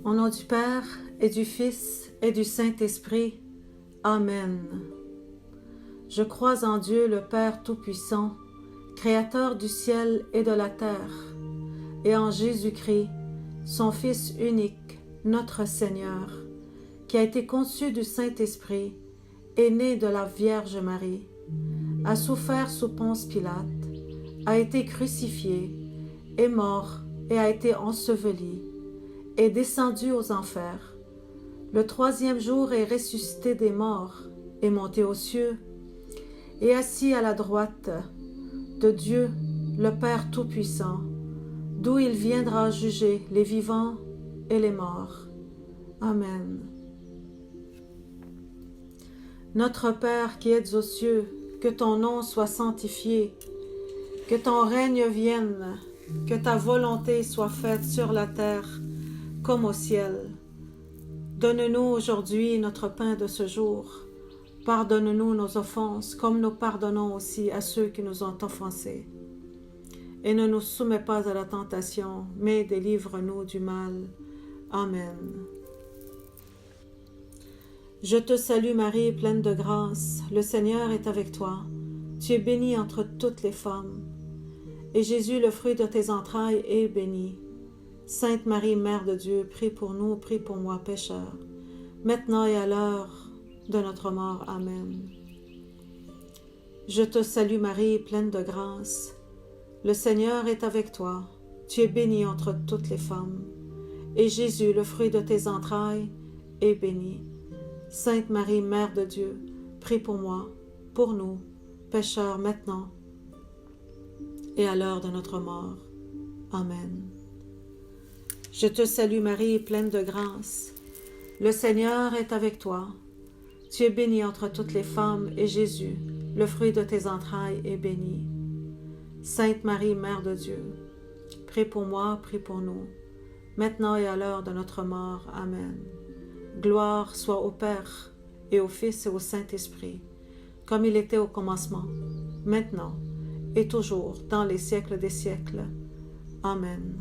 Au nom du Père, et du Fils, et du Saint-Esprit. Amen. Je crois en Dieu, le Père Tout-Puissant, Créateur du ciel et de la terre, et en Jésus-Christ, son Fils unique, notre Seigneur, qui a été conçu du Saint-Esprit, est né de la Vierge Marie, a souffert sous Ponce Pilate, a été crucifié, est mort et a été enseveli, est descendu aux enfers. Le troisième jour est ressuscité des morts, est monté aux cieux, et assis à la droite de Dieu, le Père Tout-Puissant, d'où il viendra juger les vivants et les morts. Amen. Notre Père qui êtes aux cieux, que ton nom soit sanctifié, que ton règne vienne, que ta volonté soit faite sur la terre comme au ciel. Donne-nous aujourd'hui notre pain de ce jour. Pardonne-nous nos offenses, comme nous pardonnons aussi à ceux qui nous ont offensés. Et ne nous soumets pas à la tentation, mais délivre-nous du mal. Amen. Je te salue Marie, pleine de grâce, le Seigneur est avec toi. Tu es bénie entre toutes les femmes, et Jésus, le fruit de tes entrailles, est béni. Sainte Marie, Mère de Dieu, prie pour nous, prie pour moi, pécheurs, maintenant et à l'heure de notre mort. Amen. Je te salue Marie, pleine de grâce. Le Seigneur est avec toi. Tu es bénie entre toutes les femmes, et Jésus, le fruit de tes entrailles, est béni. Sainte Marie, Mère de Dieu, prie pour moi, pour nous, pécheurs, maintenant et à l'heure de notre mort. Amen. Je te salue Marie, pleine de grâce. Le Seigneur est avec toi. Tu es bénie entre toutes les femmes, et Jésus, le fruit de tes entrailles, est béni. Sainte Marie, Mère de Dieu, prie pour moi, prie pour nous, maintenant et à l'heure de notre mort. Amen. Gloire soit au Père, et au Fils, et au Saint-Esprit, comme il était au commencement, maintenant, et toujours, dans les siècles des siècles. Amen.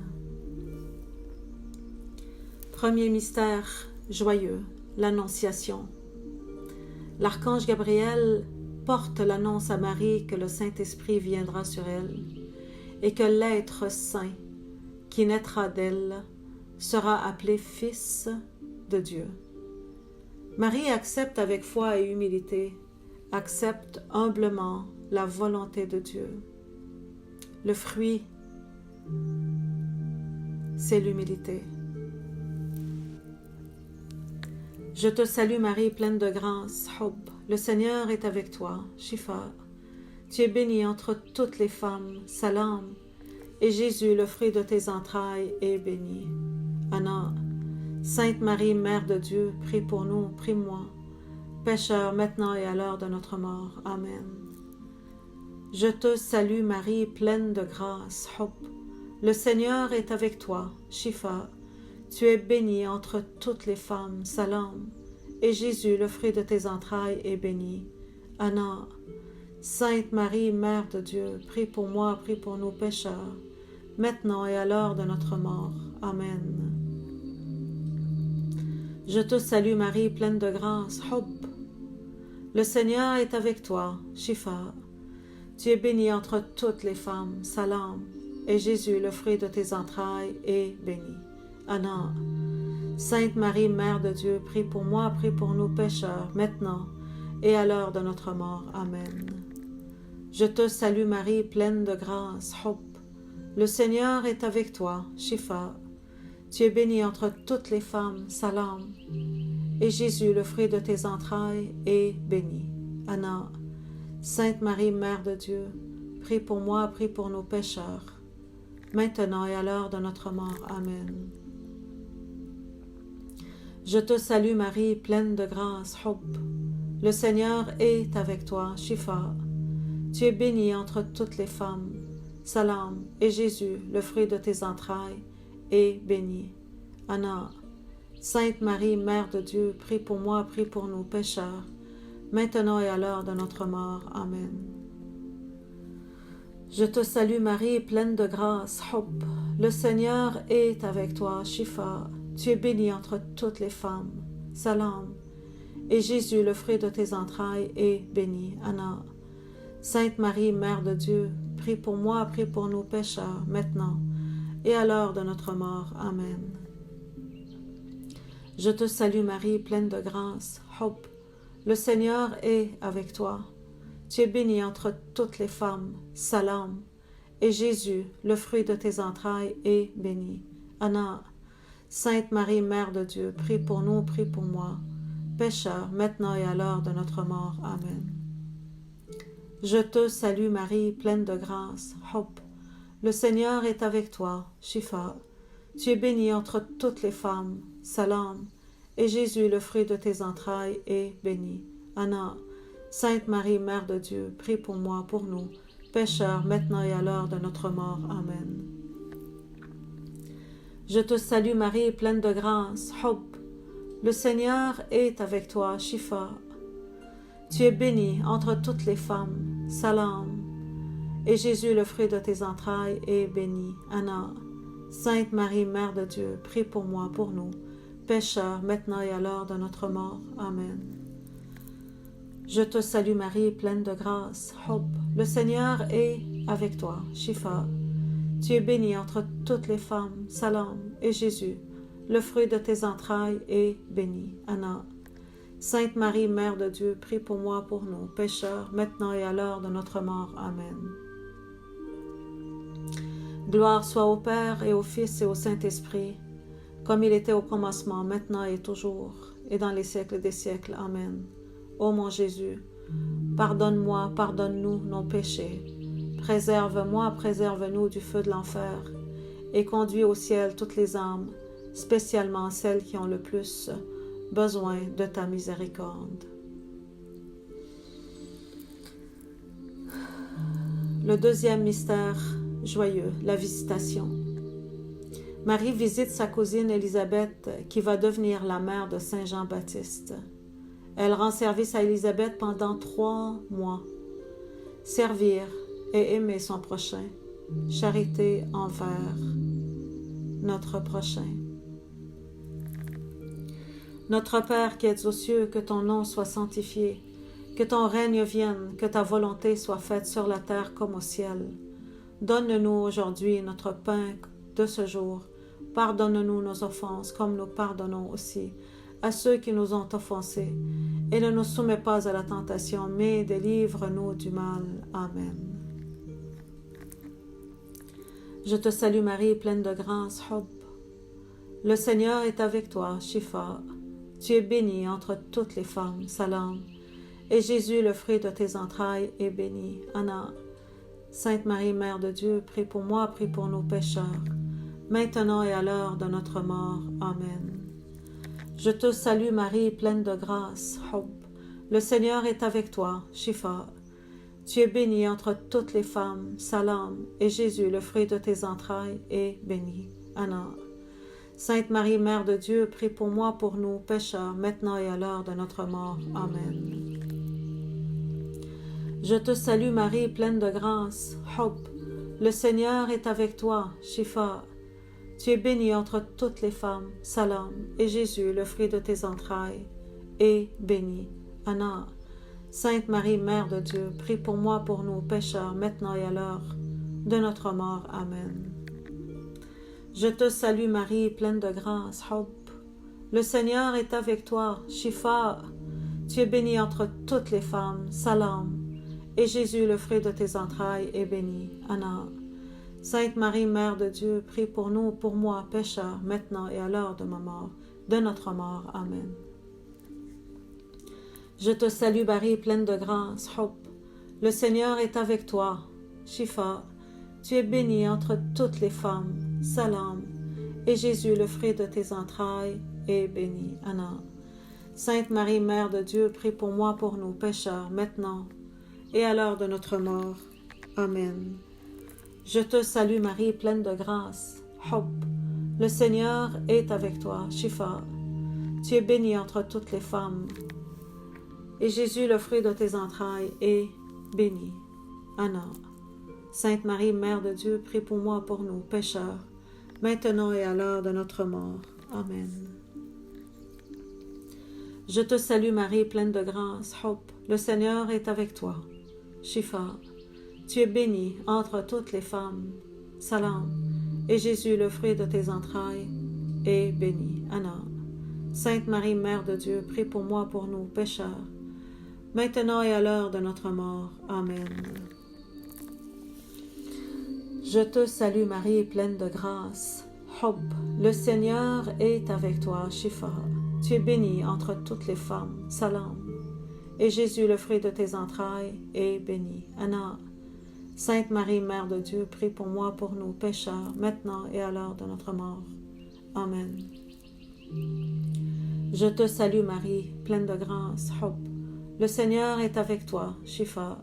Premier mystère joyeux, l'Annonciation. L'archange Gabriel porte l'annonce à Marie que le Saint-Esprit viendra sur elle et que l'être saint qui naîtra d'elle sera appelé Fils de Dieu. Marie accepte avec foi et humilité, accepte humblement la volonté de Dieu. Le fruit, c'est l'humilité. Je te salue Marie, pleine de grâce, Hub, le Seigneur est avec toi, Shifa. Tu es bénie entre toutes les femmes, Salam, et Jésus, le fruit de tes entrailles, est béni. Anna, Sainte Marie, Mère de Dieu, prie pour nous, prie-moi, pécheurs, maintenant et à l'heure de notre mort. Amen. Je te salue Marie, pleine de grâce, Hub, le Seigneur est avec toi, Shifa. Tu es bénie entre toutes les femmes, Salam, et Jésus, le fruit de tes entrailles, est béni. Anna, Sainte Marie, Mère de Dieu, prie pour moi, prie pour nous pécheurs, maintenant et à l'heure de notre mort. Amen. Je te salue Marie, pleine de grâce, Hub, le Seigneur est avec toi, Shifa. Tu es bénie entre toutes les femmes, Salam, et Jésus, le fruit de tes entrailles, est béni. Anna, Sainte Marie, Mère de Dieu, prie pour moi, prie pour nous pécheurs, maintenant et à l'heure de notre mort. Amen. Je te salue Marie, pleine de grâce, Hub, le Seigneur est avec toi, Shifa. Tu es bénie entre toutes les femmes, Salam, et Jésus, le fruit de tes entrailles, est béni. Anna, Sainte Marie, Mère de Dieu, prie pour moi, prie pour nos pécheurs, maintenant et à l'heure de notre mort. Amen. Je te salue Marie, pleine de grâce, Hub, le Seigneur est avec toi, Shifa. Tu es bénie entre toutes les femmes, Salam, et Jésus, le fruit de tes entrailles, est béni. Anna, Sainte Marie, Mère de Dieu, prie pour moi, prie pour nous pécheurs, maintenant et à l'heure de notre mort. Amen. Je te salue Marie, pleine de grâce, Hub, le Seigneur est avec toi, Shifa. Tu es bénie entre toutes les femmes. Salam. Et Jésus, le fruit de tes entrailles, est béni. Anna. Sainte Marie, Mère de Dieu, prie pour moi, prie pour nous pécheurs, maintenant et à l'heure de notre mort. Amen. Je te salue Marie, pleine de grâce. Hop, le Seigneur est avec toi. Tu es bénie entre toutes les femmes. Salam. Et Jésus, le fruit de tes entrailles, est béni. Anna. Sainte Marie, Mère de Dieu, prie pour nous, prie pour moi, pécheurs, maintenant et à l'heure de notre mort. Amen. Je te salue Marie, pleine de grâce. Hop, le Seigneur est avec toi. Shifa. Tu es bénie entre toutes les femmes. Salam. Et Jésus, le fruit de tes entrailles, est béni. Anna. Sainte Marie, Mère de Dieu, prie pour moi, pour nous, pécheurs, maintenant et à l'heure de notre mort. Amen. Je te salue Marie, pleine de grâce. Hop, le Seigneur est avec toi. Shifa. Tu es bénie entre toutes les femmes. Salam. Et Jésus, le fruit de tes entrailles, est béni. Anna. Sainte Marie, Mère de Dieu, prie pour moi, pour nous, pécheurs, maintenant et à l'heure de notre mort. Amen. Je te salue Marie, pleine de grâce. Hop, le Seigneur est avec toi. Shifa. Tu es bénie entre toutes les femmes. Salam. Et Jésus, le fruit de tes entrailles, est béni. Anna. Sainte Marie, Mère de Dieu, prie pour moi, pour nous, pécheurs, maintenant et à l'heure de notre mort. Amen. Gloire soit au Père et au Fils et au Saint-Esprit, comme il était au commencement, maintenant et toujours, et dans les siècles des siècles. Amen. Ô mon Jésus, pardonne-moi, pardonne-nous nos péchés. Préserve-moi, préserve-nous du feu de l'enfer, et conduis au ciel toutes les âmes, spécialement celles qui ont le plus besoin de ta miséricorde. Le deuxième mystère joyeux, la visitation. Marie visite sa cousine Élisabeth, qui va devenir la mère de Saint Jean-Baptiste. Elle rend service à Élisabeth pendant 3 mois. Servir et aimer son prochain. Charité envers notre prochain. Notre Père qui es aux cieux, que ton nom soit sanctifié, que ton règne vienne, que ta volonté soit faite sur la terre comme au ciel. Donne-nous aujourd'hui notre pain de ce jour. Pardonne-nous nos offenses, comme nous pardonnons aussi à ceux qui nous ont offensés. Et ne nous soumets pas à la tentation, mais délivre-nous du mal. Amen. Je te salue Marie, pleine de grâce. Hop. Le Seigneur est avec toi. Shifa. Tu es bénie entre toutes les femmes. Salam. Et Jésus, le fruit de tes entrailles, est béni. Anna. Sainte Marie, Mère de Dieu, prie pour moi, prie pour nos pécheurs, maintenant et à l'heure de notre mort. Amen. Je te salue Marie, pleine de grâce. Hop. Le Seigneur est avec toi. Shifa. Tu es bénie entre toutes les femmes. Salam. Et Jésus, le fruit de tes entrailles, est béni. Anna. Sainte Marie, Mère de Dieu, prie pour moi, pour nous, pécheurs, maintenant et à l'heure de notre mort. Amen. Je te salue Marie, pleine de grâce. Hop. Le Seigneur est avec toi. Shifa. Tu es bénie entre toutes les femmes. Salam. Et Jésus, le fruit de tes entrailles, est béni. Anna. Sainte Marie, Mère de Dieu, prie pour moi, pour nous, pécheurs, maintenant et à l'heure de notre mort. Amen. Je te salue Marie, pleine de grâce. Hop. Le Seigneur est avec toi. Shifa. Tu es bénie entre toutes les femmes. Salam. Et Jésus, le fruit de tes entrailles, est béni. Anna. Sainte Marie, Mère de Dieu, prie pour nous, pour moi, pécheurs, maintenant et à l'heure de ma mort, de notre mort. Amen. Je te salue Marie, pleine de grâce. Hop. Le Seigneur est avec toi. Shifa. Tu es bénie entre toutes les femmes. Salam. Et Jésus, le fruit de tes entrailles, est béni. Anna. Sainte Marie, Mère de Dieu, prie pour moi, pour nous, pécheurs, maintenant et à l'heure de notre mort. Amen. Je te salue Marie, pleine de grâce. Hop. Le Seigneur est avec toi. Shifa. Tu es bénie entre toutes les femmes. Et Jésus, le fruit de tes entrailles, est béni. Anna. Sainte Marie, Mère de Dieu, prie pour moi, pour nous, pécheurs, maintenant et à l'heure de notre mort. Amen. Je te salue Marie, pleine de grâce, Hop, le Seigneur est avec toi. Shifa, tu es bénie entre toutes les femmes. Salam, et Jésus, le fruit de tes entrailles, est béni. Anna. Sainte Marie, Mère de Dieu, prie pour moi, pour nous, pécheurs, maintenant et à l'heure de notre mort. Amen. Je te salue Marie, pleine de grâce. Hop, le Seigneur est avec toi. Shifa, tu es bénie entre toutes les femmes. Salam, et Jésus, le fruit de tes entrailles, est béni. Anna. Sainte Marie, Mère de Dieu, prie pour moi, pour nous, pécheurs, maintenant et à l'heure de notre mort. Amen. Je te salue Marie, pleine de grâce. Hop, le Seigneur est avec toi. Shifa,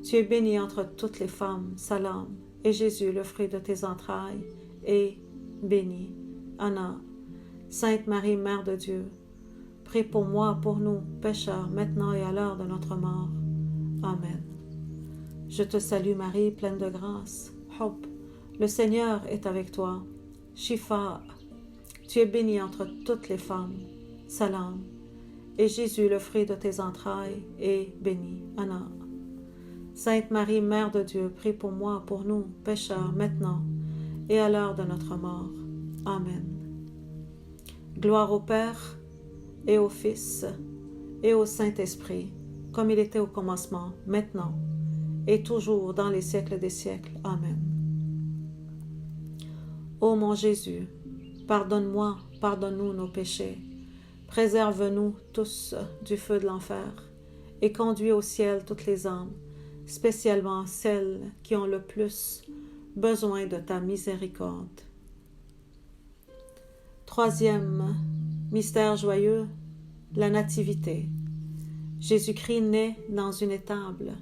tu es bénie entre toutes les femmes. Salam, et Jésus, le fruit de tes entrailles, est béni. Anna. Sainte Marie, Mère de Dieu, prie pour moi, pour nous, pécheurs, maintenant et à l'heure de notre mort. Amen. Je te salue Marie, pleine de grâce. Hop, le Seigneur est avec toi. Shifa, tu es bénie entre toutes les femmes. Salam, et Jésus, le fruit de tes entrailles, est béni. Anna. Sainte Marie, Mère de Dieu, prie pour moi, pour nous, pécheurs, maintenant et à l'heure de notre mort. Amen. Gloire au Père, et au Fils, et au Saint-Esprit, comme il était au commencement, maintenant, et toujours dans les siècles des siècles. Amen. Ô mon Jésus, pardonne-moi, pardonne-nous nos péchés, préserve-nous tous du feu de l'enfer, et conduis au ciel toutes les âmes, spécialement celles qui ont le plus besoin de ta miséricorde. Troisième mystère joyeux, la Nativité. Jésus-Christ naît dans une étable.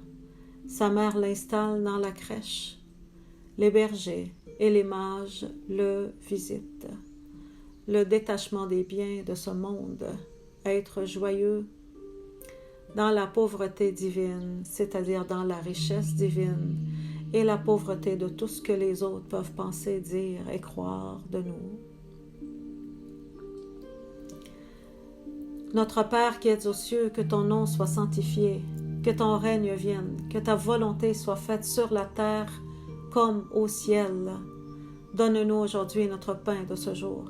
Sa mère l'installe dans la crèche. Les bergers et les mages le visitent. Le détachement des biens de ce monde, être joyeux dans la pauvreté divine, c'est-à-dire dans la richesse divine, et la pauvreté de tout ce que les autres peuvent penser, dire et croire de nous. Notre Père qui es aux cieux, que ton nom soit sanctifié, que ton règne vienne, que ta volonté soit faite sur la terre comme au ciel. Donne-nous aujourd'hui notre pain de ce jour.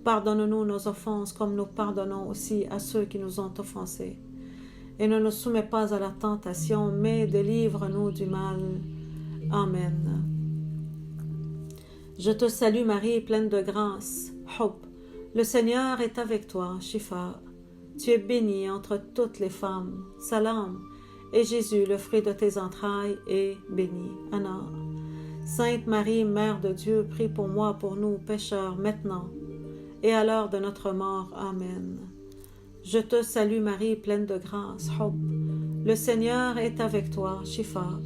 Pardonne-nous nos offenses comme nous pardonnons aussi à ceux qui nous ont offensés. Et ne nous soumets pas à la tentation, mais délivre-nous du mal. Amen. Je te salue Marie, pleine de grâce. Hop, le Seigneur est avec toi. Shifa, tu es bénie entre toutes les femmes. Salam, et Jésus, le fruit de tes entrailles, est béni. Anna. Sainte Marie, Mère de Dieu, prie pour moi, pour nous, pécheurs, maintenant et à l'heure de notre mort. Amen. Je te salue Marie, pleine de grâce. Hop, le Seigneur est avec toi. Shifa,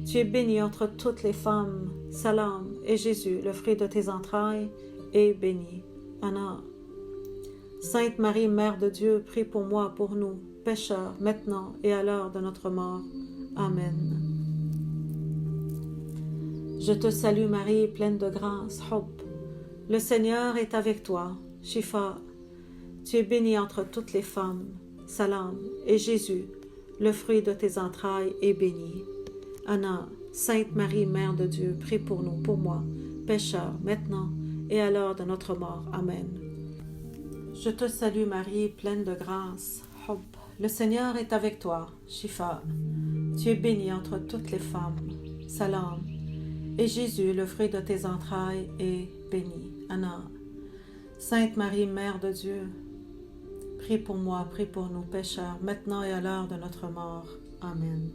tu es bénie entre toutes les femmes. Salam, et Jésus, le fruit de tes entrailles, est béni. Anna. Sainte Marie, Mère de Dieu, prie pour moi, pour nous, pécheurs, maintenant et à l'heure de notre mort. Amen. Je te salue Marie, pleine de grâce. Hop, le Seigneur est avec toi. Shifa, tu es bénie entre toutes les femmes. Salam, et Jésus, le fruit de tes entrailles, est béni. Anna, Sainte Marie, Mère de Dieu, prie pour nous, pour moi, pécheurs, maintenant et à l'heure de notre mort. Amen. Je te salue Marie, pleine de grâce. Hop, le Seigneur est avec toi. Shifa, tu es bénie entre toutes les femmes. Salam, et Jésus, le fruit de tes entrailles, est béni. Anna. Sainte Marie, Mère de Dieu, prie pour moi, prie pour nous pécheurs, maintenant et à l'heure de notre mort. Amen.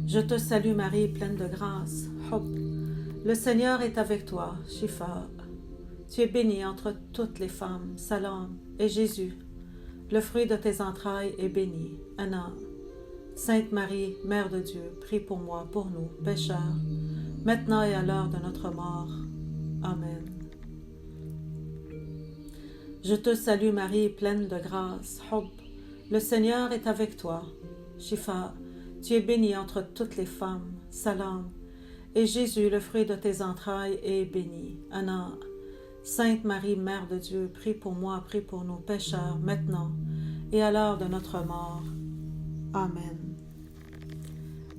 Je te salue Marie, pleine de grâce. Hop, le Seigneur est avec toi. Shifa, tu es bénie entre toutes les femmes. Salam, et Jésus, le fruit de tes entrailles, est béni. Anna. Sainte Marie, Mère de Dieu, prie pour moi, pour nous, pécheurs, maintenant et à l'heure de notre mort. Amen. Je te salue Marie, pleine de grâce. Hop, le Seigneur est avec toi. Shifa, tu es bénie entre toutes les femmes. Salam, et Jésus, le fruit de tes entrailles, est béni. Anna. Sainte Marie, Mère de Dieu, prie pour moi, prie pour nous pécheurs, maintenant et à l'heure de notre mort. Amen.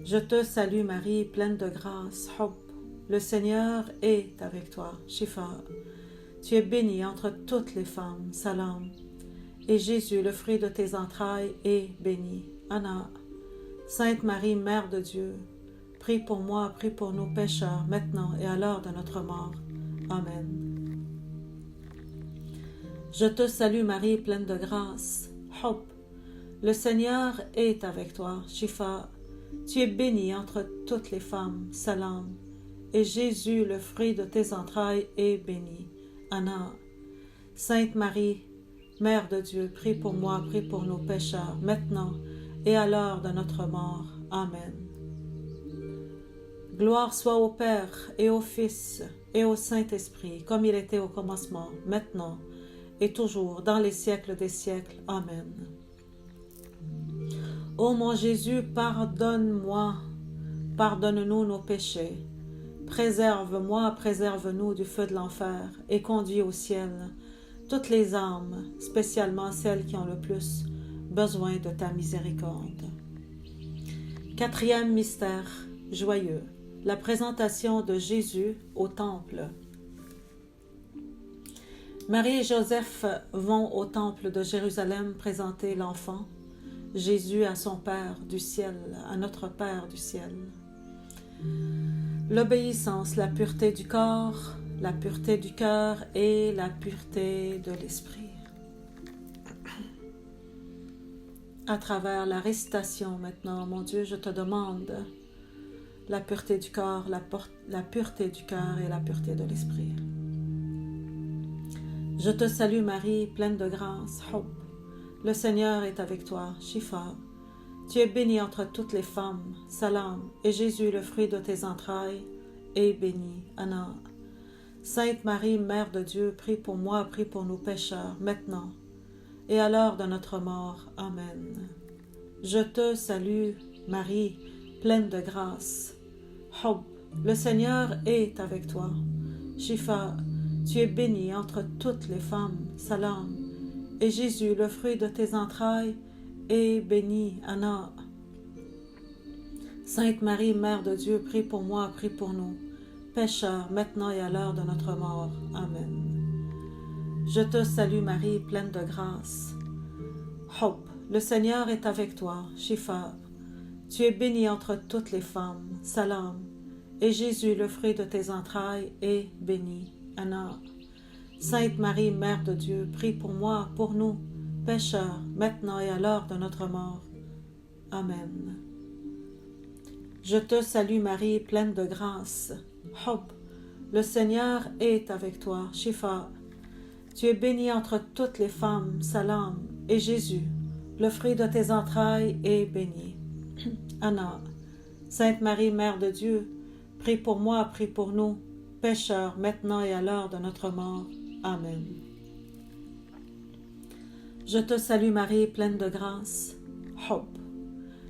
Je te salue Marie, pleine de grâce, Hop, le Seigneur est avec toi, Shifa. Tu es bénie entre toutes les femmes, Salam. Et Jésus, le fruit de tes entrailles, est béni, Anna. Sainte Marie, Mère de Dieu, prie pour moi, prie pour nous pécheurs, maintenant et à l'heure de notre mort. Amen. Je te salue Marie, pleine de grâce, Hop, le Seigneur est avec toi, Shifa. Tu es bénie entre toutes les femmes, Salam. Et Jésus, le fruit de tes entrailles, est béni, Anna. Sainte Marie, Mère de Dieu, prie pour moi, prie pour nos pécheurs, maintenant et à l'heure de notre mort. Amen. Gloire soit au Père et au Fils et au Saint-Esprit, comme il était au commencement, maintenant et toujours, dans les siècles des siècles. Amen. Ô mon Jésus, pardonne-moi, pardonne-nous nos péchés, préserve-moi, préserve-nous du feu de l'enfer et conduis au ciel toutes les âmes, spécialement celles qui ont le plus besoin de ta miséricorde. Quatrième mystère joyeux, la présentation de Jésus au temple. Marie et Joseph vont au temple de Jérusalem présenter l'enfant Jésus à son Père du ciel, à notre Père du ciel. L'obéissance, la pureté du corps, la pureté du cœur et la pureté de l'esprit. À travers la récitation maintenant, mon Dieu, je te demande la pureté du corps, la pureté du cœur et la pureté de l'esprit. Je te salue Marie, pleine de grâce, Hop. Le Seigneur est avec toi, Shifa. Tu es bénie entre toutes les femmes, Salam, et Jésus, le fruit de tes entrailles, est béni, Anna. Sainte Marie, Mère de Dieu, prie pour moi, prie pour nous pécheurs, maintenant et à l'heure de notre mort. Amen. Je te salue, Marie, pleine de grâce. Hop, le Seigneur est avec toi. Shifa, tu es bénie entre toutes les femmes, Salam, et Jésus, le fruit de tes entrailles, est béni, Anna. Sainte Marie, Mère de Dieu, prie pour moi, prie pour nous pécheurs, maintenant et à l'heure de notre mort. Amen. Je te salue Marie, pleine de grâce. Hop, le Seigneur est avec toi, Shifa. Tu es bénie entre toutes les femmes, Salam, et Jésus, le fruit de tes entrailles, est béni, Anna. Sainte Marie, Mère de Dieu, prie pour moi, pour nous, pécheurs, maintenant et à l'heure de notre mort. Amen. Je te salue Marie, pleine de grâce. Hop, le Seigneur est avec toi, Shifa. Tu es bénie entre toutes les femmes, Salam, et Jésus, le fruit de tes entrailles, est béni. Anna. Sainte Marie, Mère de Dieu, prie pour moi, prie pour nous, pécheurs, maintenant et à l'heure de notre mort. Amen. Je te salue Marie, pleine de grâce. Hop.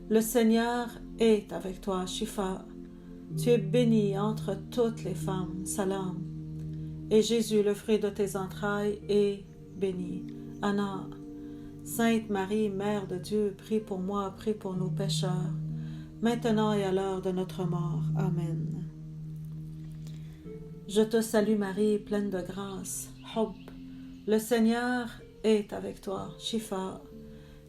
Le Seigneur est avec toi, Shifa. Tu es bénie entre toutes les femmes, Salam. Et Jésus, le fruit de tes entrailles, est béni. Anna. Sainte Marie, Mère de Dieu, prie pour moi, prie pour nous pécheurs, maintenant et à l'heure de notre mort. Amen. Je te salue Marie, pleine de grâce. Hop. Le Seigneur est avec toi, Shifa.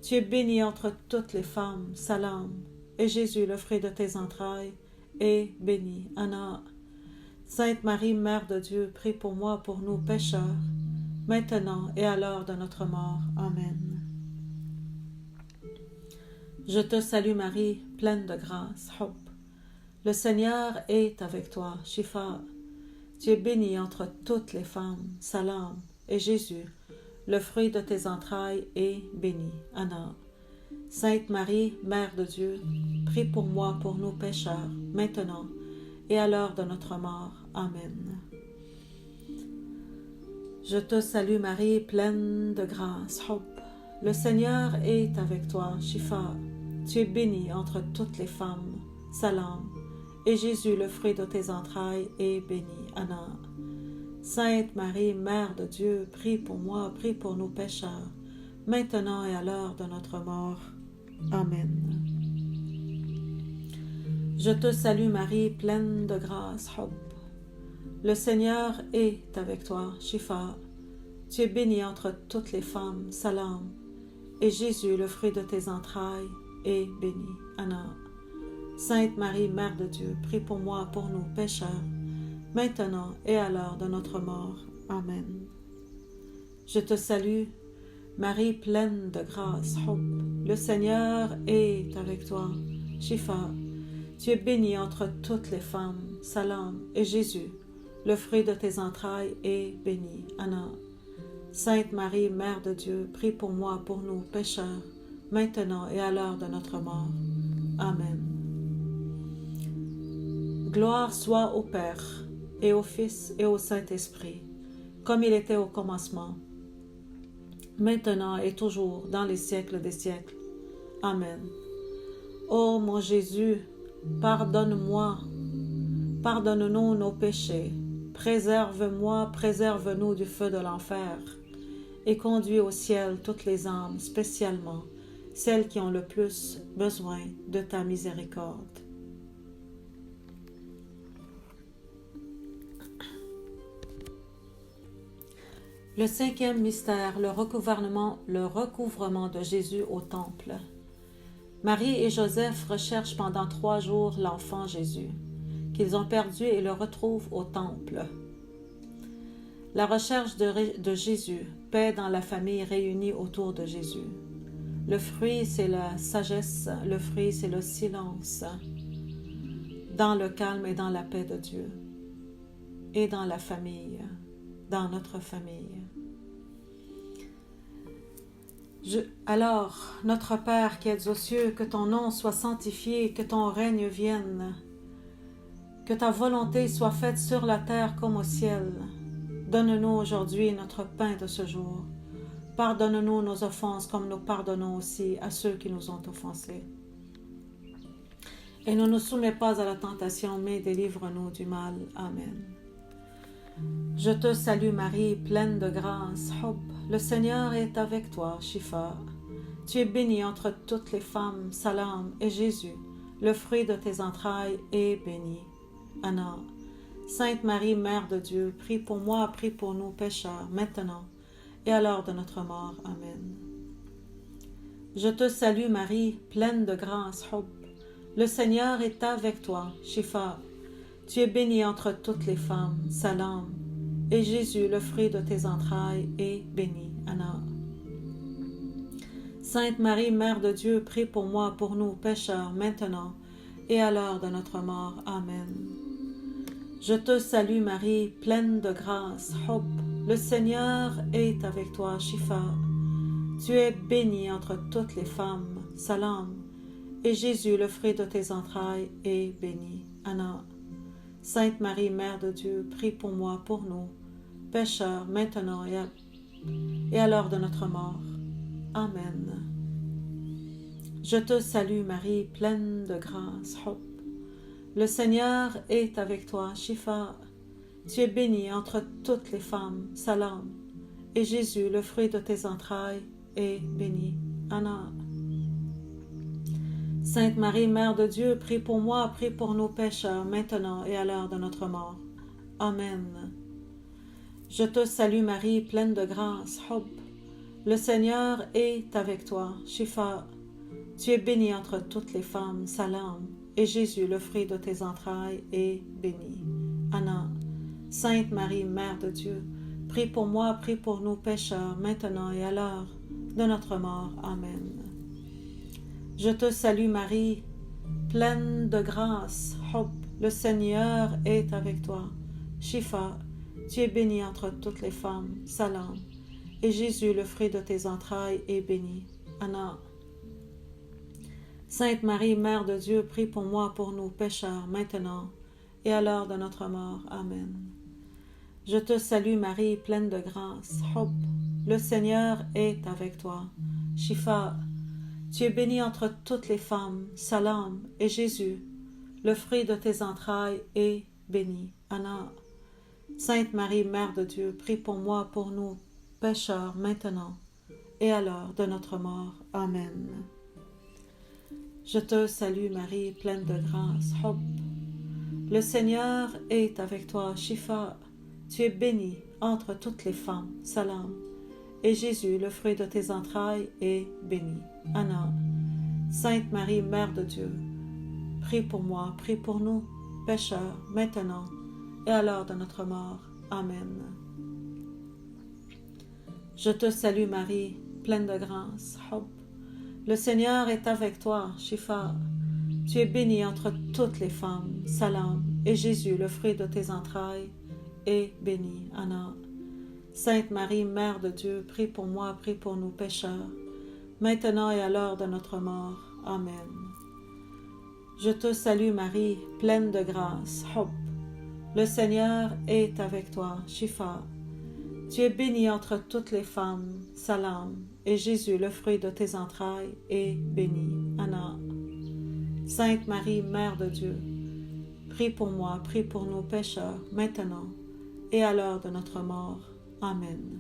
Tu es bénie entre toutes les femmes, Salam. Et Jésus, le fruit de tes entrailles, est béni. Anna. Sainte Marie, Mère de Dieu, prie pour moi, pour nous pécheurs, maintenant et à l'heure de notre mort. Amen. Je te salue Marie, pleine de grâce. Hop. Le Seigneur est avec toi, Shifa. Tu es bénie entre toutes les femmes, Salam, et Jésus, le fruit de tes entrailles, est béni. Anna. Sainte Marie, Mère de Dieu, prie pour moi, pour nous pécheurs, maintenant et à l'heure de notre mort. Amen. Je te salue Marie, pleine de grâce. Hop. Le Seigneur est avec toi, Shifa. Tu es bénie entre toutes les femmes, Salam, et Jésus, le fruit de tes entrailles, est béni. Anna. Sainte Marie, Mère de Dieu, prie pour moi, prie pour nos pécheurs, maintenant et à l'heure de notre mort. Amen. Je te salue Marie, pleine de grâce, Hub. Le Seigneur est avec toi, Shifa. Tu es bénie entre toutes les femmes, Salam. Et Jésus, le fruit de tes entrailles, est béni, Anna. Sainte Marie, Mère de Dieu, prie pour moi, pour nous pécheurs, maintenant et à l'heure de notre mort. Amen. Je te salue, Marie pleine de grâce, Hub. Le Seigneur est avec toi, Shifa. Tu es bénie entre toutes les femmes, Salam. Et Jésus, le fruit de tes entrailles, est béni, Anna. Sainte Marie, Mère de Dieu, prie pour moi, pour nous pécheurs, maintenant et à l'heure de notre mort. Amen. Gloire soit au Père, et au Fils, et au Saint-Esprit, comme il était au commencement, maintenant et toujours, dans les siècles des siècles. Amen. Ô mon Jésus, pardonne-moi, pardonne-nous nos péchés, préserve-moi, préserve-nous du feu de l'enfer, et conduis au ciel toutes les âmes, spécialement celles qui ont le plus besoin de ta miséricorde. Le cinquième mystère, le recouvrement de Jésus au temple. Marie et Joseph recherchent pendant 3 jours l'enfant Jésus, qu'ils ont perdu et le retrouvent au temple. La recherche de Jésus, paix dans la famille réunie autour de Jésus. Le fruit, c'est la sagesse, le fruit, c'est le silence, dans le calme et dans la paix de Dieu, et dans la famille, dans notre famille. Alors, notre Père qui es aux cieux, que ton nom soit sanctifié, que ton règne vienne, que ta volonté soit faite sur la terre comme au ciel. Donne-nous aujourd'hui notre pain de ce jour. Pardonne-nous nos offenses comme nous pardonnons aussi à ceux qui nous ont offensés. Et ne nous soumets pas à la tentation, mais délivre-nous du mal. Amen. Je te salue Marie, pleine de grâce, Hub. Le Seigneur est avec toi, Shifa. Tu es bénie entre toutes les femmes, Salam, et Jésus, le fruit de tes entrailles, est béni. Anna. Sainte Marie, Mère de Dieu, prie pour moi, prie pour nous pécheurs, maintenant et à l'heure de notre mort. Amen. Je te salue Marie, pleine de grâce, Hub. Le Seigneur est avec toi, Shifa. Tu es bénie entre toutes les femmes, Salam. Et Jésus, le fruit de tes entrailles, est béni. Anna. Sainte Marie, Mère de Dieu, prie pour moi, pour nous pécheurs, maintenant et à l'heure de notre mort. Amen. Je te salue Marie, pleine de grâce, Hub. Le Seigneur est avec toi, Shifa. Tu es bénie entre toutes les femmes, Salam. Et Jésus, le fruit de tes entrailles, est béni. Anna. Sainte Marie, Mère de Dieu, prie pour moi, pour nous, pécheurs, maintenant et à l'heure de notre mort. Amen. Je te salue Marie, pleine de grâce, Hub. Le Seigneur est avec toi, Shifa. Tu es bénie entre toutes les femmes, Salam. Et Jésus, le fruit de tes entrailles, est béni. Anna. Sainte Marie, Mère de Dieu, prie pour moi, prie pour nos pécheurs, maintenant et à l'heure de notre mort. Amen. Je te salue Marie, pleine de grâce, Hub. Le Seigneur est avec toi, Shifa. Tu es bénie entre toutes les femmes, Salam. Et Jésus, le fruit de tes entrailles, est béni. Anna. Sainte Marie, Mère de Dieu, prie pour moi, prie pour nous pécheurs, maintenant et à l'heure de notre mort. Amen. Je te salue Marie, pleine de grâce, Hub. Le Seigneur est avec toi. Shifa, tu es bénie entre toutes les femmes, Salam. Et Jésus, le fruit de tes entrailles, est béni. Anna. Sainte Marie, Mère de Dieu, prie pour moi, pour nous pécheurs, maintenant et à l'heure de notre mort. Amen. Je te salue Marie, pleine de grâce, Hub. Le Seigneur est avec toi. Shifa, tu es bénie entre toutes les femmes, Salam, et Jésus, le fruit de tes entrailles, est béni. Anna. Sainte Marie, Mère de Dieu, prie pour moi, pour nous, pécheurs, maintenant et à l'heure de notre mort. Amen. Je te salue Marie, pleine de grâce. Hop. Le Seigneur est avec toi, Shifa. Tu es bénie entre toutes les femmes. Salam. Et Jésus, le fruit de tes entrailles, est béni. Anna. Sainte Marie, Mère de Dieu, prie pour moi, prie pour nous, pécheurs, maintenant et à l'heure de notre mort. Amen. Je te salue Marie, pleine de grâce. Hop. Le Seigneur est avec toi, Shifa. Tu es bénie entre toutes les femmes. Salam. Et Jésus, le fruit de tes entrailles, est béni. Anna. Sainte Marie, Mère de Dieu, prie pour moi, prie pour nous pécheurs, maintenant et à l'heure de notre mort. Amen. Je te salue Marie, pleine de grâce. Hop. Le Seigneur est avec toi, Shifa. Tu es bénie entre toutes les femmes. Salam. Et Jésus, le fruit de tes entrailles, est béni. Anna. Sainte Marie, Mère de Dieu, prie pour moi, prie pour nous pécheurs, maintenant et à l'heure de notre mort. Amen.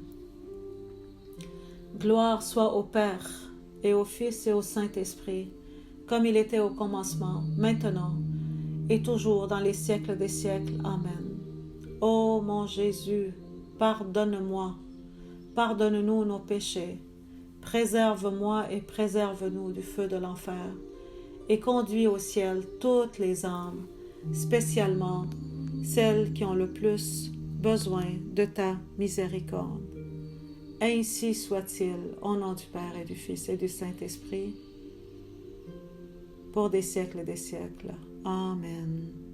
Gloire soit au Père, et au Fils et au Saint-Esprit, comme il était au commencement, maintenant, et toujours dans les siècles des siècles. Amen. Ô mon Jésus, pardonne-moi, pardonne-nous nos péchés, préserve-moi et préserve-nous du feu de l'enfer, et conduis au ciel toutes les âmes, spécialement celles qui ont le plus besoin de ta miséricorde. Ainsi soit-il, au nom du Père et du Fils et du Saint-Esprit, pour des siècles et des siècles. Amen.